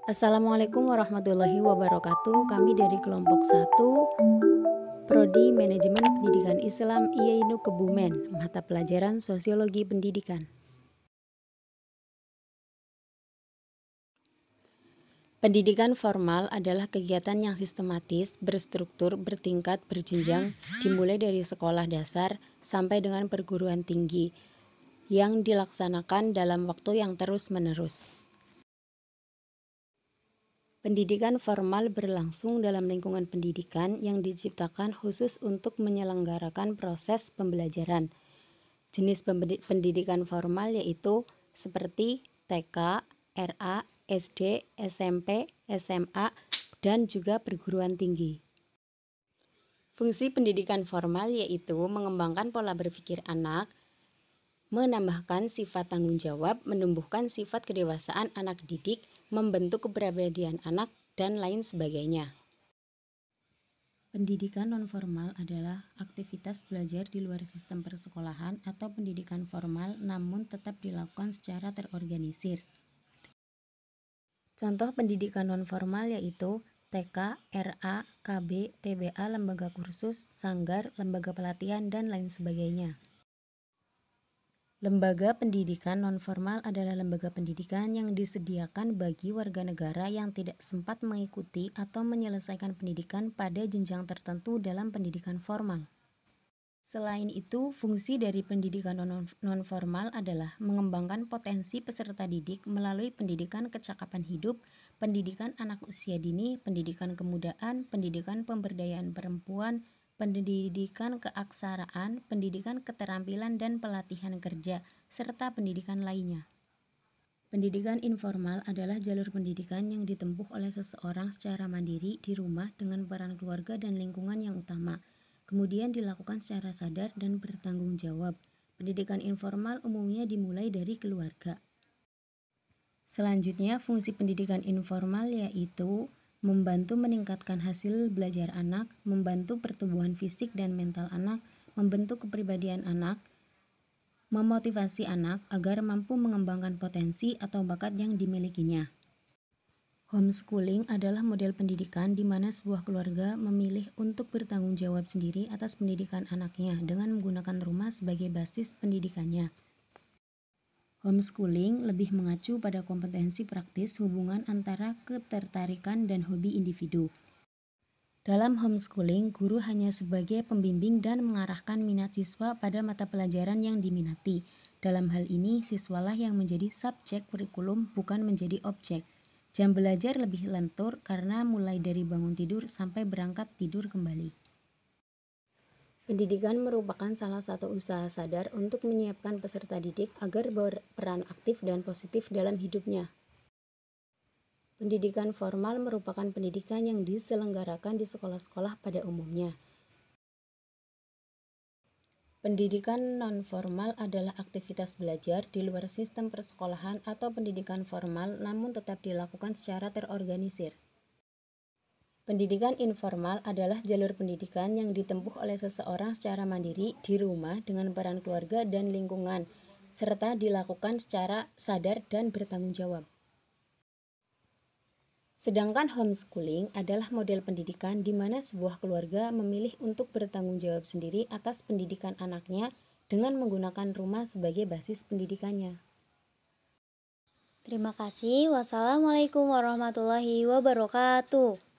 Assalamualaikum warahmatullahi wabarakatuh. Kami dari kelompok 1 Prodi Manajemen Pendidikan Islam IAINU Kebumen, mata pelajaran Sosiologi Pendidikan. Pendidikan formal adalah kegiatan yang sistematis, berstruktur, bertingkat, berjenjang, dimulai dari sekolah dasar sampai dengan perguruan tinggi, yang dilaksanakan dalam waktu yang terus-menerus. Pendidikan formal berlangsung dalam lingkungan pendidikan yang diciptakan khusus untuk menyelenggarakan proses pembelajaran. Jenis pendidikan formal yaitu seperti TK, RA, SD, SMP, SMA, dan juga perguruan tinggi. Fungsi pendidikan formal yaitu mengembangkan pola berpikir anak, menambahkan sifat tanggung jawab, menumbuhkan sifat kedewasaan anak didik, membentuk kepribadian anak, dan lain sebagainya. Pendidikan nonformal adalah aktivitas belajar di luar sistem persekolahan atau pendidikan formal namun tetap dilakukan secara terorganisir. Contoh pendidikan nonformal yaitu TK, RA, KB, TBA, lembaga kursus, sanggar, lembaga pelatihan, dan lain sebagainya. Lembaga pendidikan nonformal adalah lembaga pendidikan yang disediakan bagi warga negara yang tidak sempat mengikuti atau menyelesaikan pendidikan pada jenjang tertentu dalam pendidikan formal. Selain itu, fungsi dari pendidikan nonformal adalah mengembangkan potensi peserta didik melalui pendidikan kecakapan hidup, pendidikan anak usia dini, pendidikan kemudaan, pendidikan pemberdayaan perempuan, pendidikan keaksaraan, pendidikan keterampilan dan pelatihan kerja, serta pendidikan lainnya. Pendidikan informal adalah jalur pendidikan yang ditempuh oleh seseorang secara mandiri di rumah dengan peran keluarga dan lingkungan yang utama, kemudian dilakukan secara sadar dan bertanggung jawab. Pendidikan informal umumnya dimulai dari keluarga. Selanjutnya, fungsi pendidikan informal yaitu membantu meningkatkan hasil belajar anak, membantu pertumbuhan fisik dan mental anak, membentuk kepribadian anak, memotivasi anak agar mampu mengembangkan potensi atau bakat yang dimilikinya. Homeschooling adalah model pendidikan di mana sebuah keluarga memilih untuk bertanggung jawab sendiri atas pendidikan anaknya dengan menggunakan rumah sebagai basis pendidikannya. Homeschooling lebih mengacu pada kompetensi praktis hubungan antara ketertarikan dan hobi individu. Dalam homeschooling, guru hanya sebagai pembimbing dan mengarahkan minat siswa pada mata pelajaran yang diminati. Dalam hal ini, siswalah yang menjadi subjek kurikulum, bukan menjadi objek. Jam belajar lebih lentur karena mulai dari bangun tidur sampai berangkat tidur kembali. Pendidikan merupakan salah satu usaha sadar untuk menyiapkan peserta didik agar berperan aktif dan positif dalam hidupnya. Pendidikan formal merupakan pendidikan yang diselenggarakan di sekolah-sekolah pada umumnya. Pendidikan non-formal adalah aktivitas belajar di luar sistem persekolahan atau pendidikan formal namun tetap dilakukan secara terorganisir. Pendidikan informal adalah jalur pendidikan yang ditempuh oleh seseorang secara mandiri di rumah dengan peran keluarga dan lingkungan, serta dilakukan secara sadar dan bertanggung jawab. Sedangkan homeschooling adalah model pendidikan di mana sebuah keluarga memilih untuk bertanggung jawab sendiri atas pendidikan anaknya dengan menggunakan rumah sebagai basis pendidikannya. Terima kasih. Wassalamualaikum warahmatullahi wabarakatuh.